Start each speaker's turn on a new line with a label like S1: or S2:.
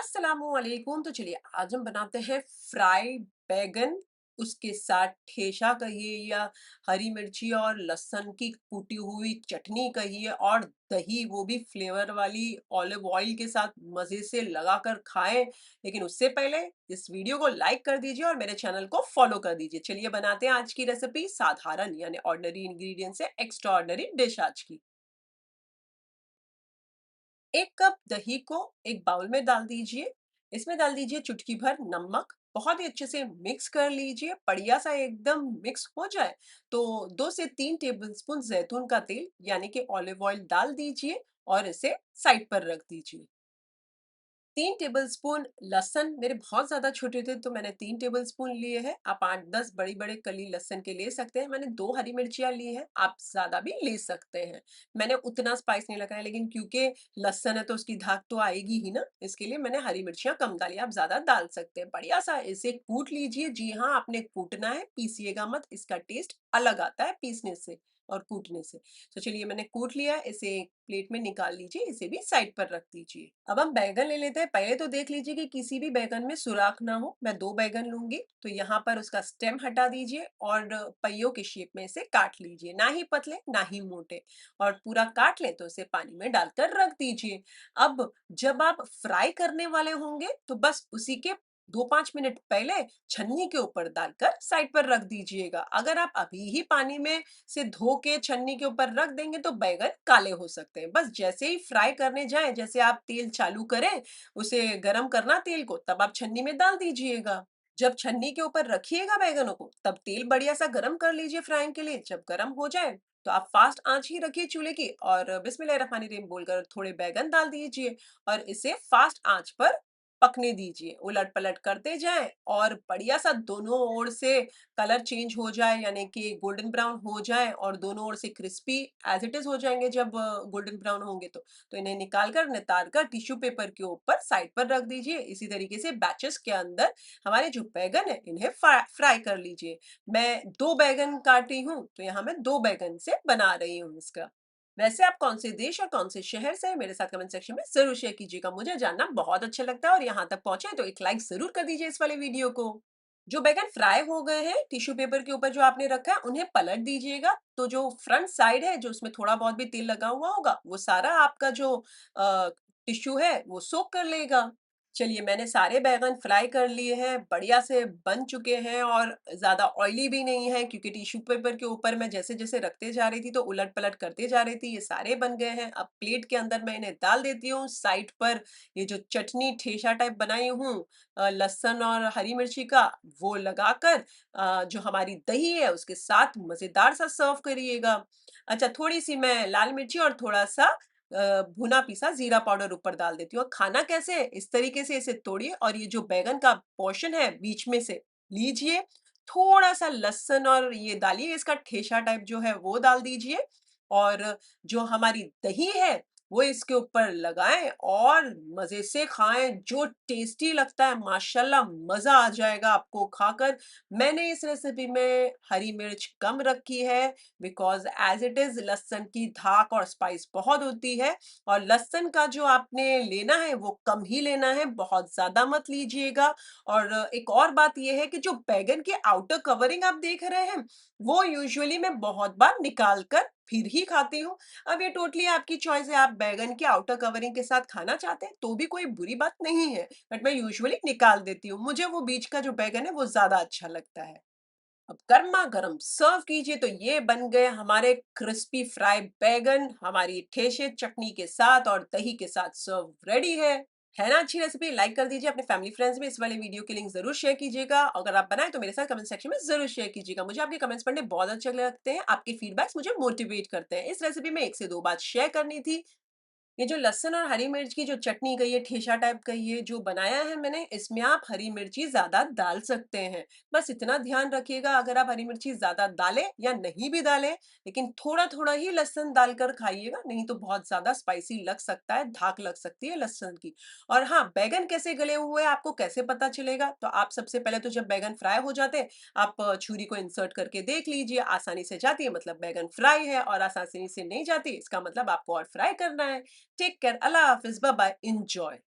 S1: अस्सलामुअलैकुम। तो चलिए आज हम बनाते हैं फ्राइड बैगन। उसके साथ ठेचा कहिए या हरी मिर्ची और लहसुन की कुटी हुई चटनी कहिए और दही, वो भी फ्लेवर वाली ऑलिव ऑयल के साथ मज़े से लगाकर खाएं। लेकिन उससे पहले इस वीडियो को लाइक कर दीजिए और मेरे चैनल को फॉलो कर दीजिए। चलिए बनाते हैं आज की रेसिपी। साधारण यानी ऑर्डिनरी इंग्रेडिएंट से एक्स्ट्रा ऑर्डिनरी डिश आज की। 1 कप दही को एक बाउल में डाल दीजिए। इसमें डाल दीजिए चुटकी भर नमक। बहुत ही अच्छे से मिक्स कर लीजिए। बढ़िया सा एकदम मिक्स हो जाए तो 2 से 3 टेबलस्पून जैतून का तेल यानी कि ऑलिव ऑयल डाल दीजिए और इसे साइड पर रख दीजिए। 3 टेबलस्पून लहसुन, मेरे बहुत ज़्यादा छोटे थे तो मैंने 3 टेबलस्पून लिए हैं। आप 8-10 बड़ी-बड़े कली लहसुन के ले सकते हैं। मैंने 2 हरी मिर्चियाँ ली हैं, आप ज़्यादा भी ले सकते हैं। मैंने उतना स्पाइस नहीं लगाया, लेकिन क्योंकि लहसुन है तो उसकी धाक तो आएगी ही ना, इसके लिए मैंने हरी मिर्चियाँ कम डाली। आप ज़्यादा डाल सकते हैं। बढ़िया-सा इसे कूट लीजिए। जी हाँ, आपने कूटना है, पीसिएगा मत, इसका टेस्ट अलग आता है पीसने से और कूटने से। तो चलिए मैंने कूट लिया है, इसे एक प्लेट में निकाल लीजिए, इसे भी साइड पर रख दीजिए। अब हम बैंगन ले लेते हैं। पहले तो देख लीजिए कि किसी भी बैंगन में सुराख ना हो। मैं 2 बैंगन लूंगी, तो यहाँ पर उसका स्टेम हटा दीजिए और पहियों के शेप में इसे काट लीजिए। ना ही पतले ना ही मोटे, और पूरा काट लें तो इसे पानी में डालकर रख दीजिए। अब जब आप फ्राई करने वाले होंगे तो बस उसी के 2-5 मिनट पहले छन्नी के ऊपर डालकर साइड पर रख दीजिएगा। अगर आप अभी ही पानी में से धो के छन्नी के ऊपर रख देंगे तो बैंगन काले हो सकते हैं। बस जैसे ही फ्राई करने जाएं, जैसे आप तेल चालू करें, उसे गरम करना तेल को, तब आप छन्नी में डाल दीजिएगा। जब छन्नी के ऊपर रखिएगा बैंगनों को, तब तेल बढ़िया सा गरम कर लीजिए फ्राइंग के लिए। जब गरम हो जाए तो आप फास्ट आंच ही रखिए चूल्हे की और बिस्मिल्लाहिर्रहमानिर्रहीम बोलकर थोड़े बैंगन डाल दीजिए और इसे फास्ट आंच पर पकने दीजिए। उलट पलट करते जाएं और बढ़िया सा दोनों ओर से कलर चेंज हो जाए, यानी कि गोल्डन ब्राउन हो जाए और दोनों ओर से क्रिस्पी एज इट इज हो जाएंगे। जब गोल्डन ब्राउन होंगे तो इन्हें निकाल कर नितार कर टिश्यू पेपर के ऊपर साइड पर रख दीजिए। इसी तरीके से बैचेस के अंदर हमारे जो बैगन है इन्हें फ्राई कर लीजिए। मैं 2 बैगन काटी हूँ तो यहाँ मैं 2 बैगन से बना रही हूँ इसका। वैसे आप कौन से देश और कौन से शहर से हैं, मेरे साथ कमेंट सेक्शन में जरूर शेयर कीजिएगा। मुझे जानना बहुत अच्छा लगता है। और यहाँ तक पहुंचे तो एक लाइक जरूर कर दीजिए इस वाले वीडियो को। जो बैगन फ्राई हो गए हैं, टिश्यू पेपर के ऊपर जो आपने रखा है उन्हें पलट दीजिएगा। तो जो फ्रंट साइड है, जो उसमें थोड़ा बहुत भी तेल लगा हुआ होगा, वो सारा आपका जो टिश्यू है वो सोक कर लेगा। चलिए मैंने सारे बैगन फ्राई कर लिए हैं, बढ़िया से बन चुके हैं और ज़्यादा ऑयली भी नहीं है, क्योंकि टिश्यू पेपर के ऊपर मैं जैसे-जैसे रखते जा रही थी तो उलट-पलट करते जा रही थी। ये सारे बन गए हैं। अब प्लेट के अंदर मैं इन्हें डाल देती हूँ। साइड पर ये जो चटनी ठेचा टाइप बनाई हूँ लहसुन और हरी मिर्ची का, वो लगाकर जो हमारी दही है उसके साथ मज़ेदार सा सर्व करिएगा। अच्छा, थोड़ी-सी मैं लाल मिर्ची और थोड़ा-सा भुना पिसा जीरा पाउडर ऊपर डाल देती हूँ। और खाना कैसे है, इस तरीके से इसे तोड़िए और ये जो बैंगन का पोर्शन है बीच में से लीजिए, थोड़ा-सा लहसुन और ये डालिए, इसका ठेचा टाइप जो है वो डाल दीजिए और जो हमारी दही है वो इसके ऊपर लगाएँ और मज़े से खाएँ। जो टेस्टी लगता है, माशाल्लाह मज़ा आ जाएगा आपको खाकर। मैंने इस रेसिपी में हरी मिर्च कम रखी है बिकॉज़ एज़ इट इज़ लहसुन की धाक और स्पाइस बहुत होती है। और लहसुन का जो आपने लेना है वो कम ही लेना है, बहुत ज़्यादा मत लीजिएगा। और एक और बात ये है कि जो बैंगन की आउटर कवरिंग आप देख रहे हैं, वो यूजुअली मैं बहुत बार निकाल कर फिर ही खाती हूँ। अब ये टोटली आपकी चॉइस है, आप बैंगन की आउटर कवरिंग के साथ खाना चाहते हैं तो भी कोई बुरी बात नहीं है, बट मैं यूजुअली निकाल देती हूँ। मुझे वो बीच का जो बैंगन है वो ज़्यादा अच्छा लगता है। अब गर्मा गर्म सर्व कीजिए। तो ये बन गए हमारे क्रिस्पी फ्राई बैगन, हमारी ठेचे चटनी के साथ और दही के साथ सर्व रेडी है ना अच्छी रेसिपी? लाइक कर दीजिए, अपने फैमिली फ्रेंड्स में इस वाले वीडियो की लिंक जरूर शेयर कीजिएगा। अगर आप बनाए तो मेरे साथ कमेंट सेक्शन में जरूर शेयर कीजिएगा। मुझे आपके कमेंट्स पढ़ने बहुत अच्छे लगते हैं। आपके फीडबैक्स मुझे मोटिवेट करते हैं। इस रेसिपी में 1 से 2 बात शेयर करनी थी। ये जो लहसुन और हरी मिर्च की जो चटनी कही है, ठेचा टाइप कही है, जो बनाया है मैंने, इसमें आप हरी मिर्ची ज़्यादा डाल सकते हैं। बस इतना ध्यान रखिएगा, अगर आप हरी मिर्ची ज़्यादा डालें या नहीं भी डालें, लेकिन थोड़ा-थोड़ा ही लहसुन डालकर खाइएगा, नहीं तो बहुत ज़्यादा स्पाइसी लग सकता है, धाक लग सकती है लहसुन की। और हाँ, बैंगन कैसे गले हुए हैं, आपको कैसे पता चलेगा? तो आप सबसे पहले तो जब बैंगन फ्राई हो जाते हैं, आप छुरी को इंसर्ट करके देख लीजिए, आसानी से जाती है मतलब बैंगन फ्राई है, और आसानी से नहीं जाती इसका मतलब आपको और फ्राई करना है। टेक केयर, अल्लाह हाफिज, बाय बाय, एंजॉय।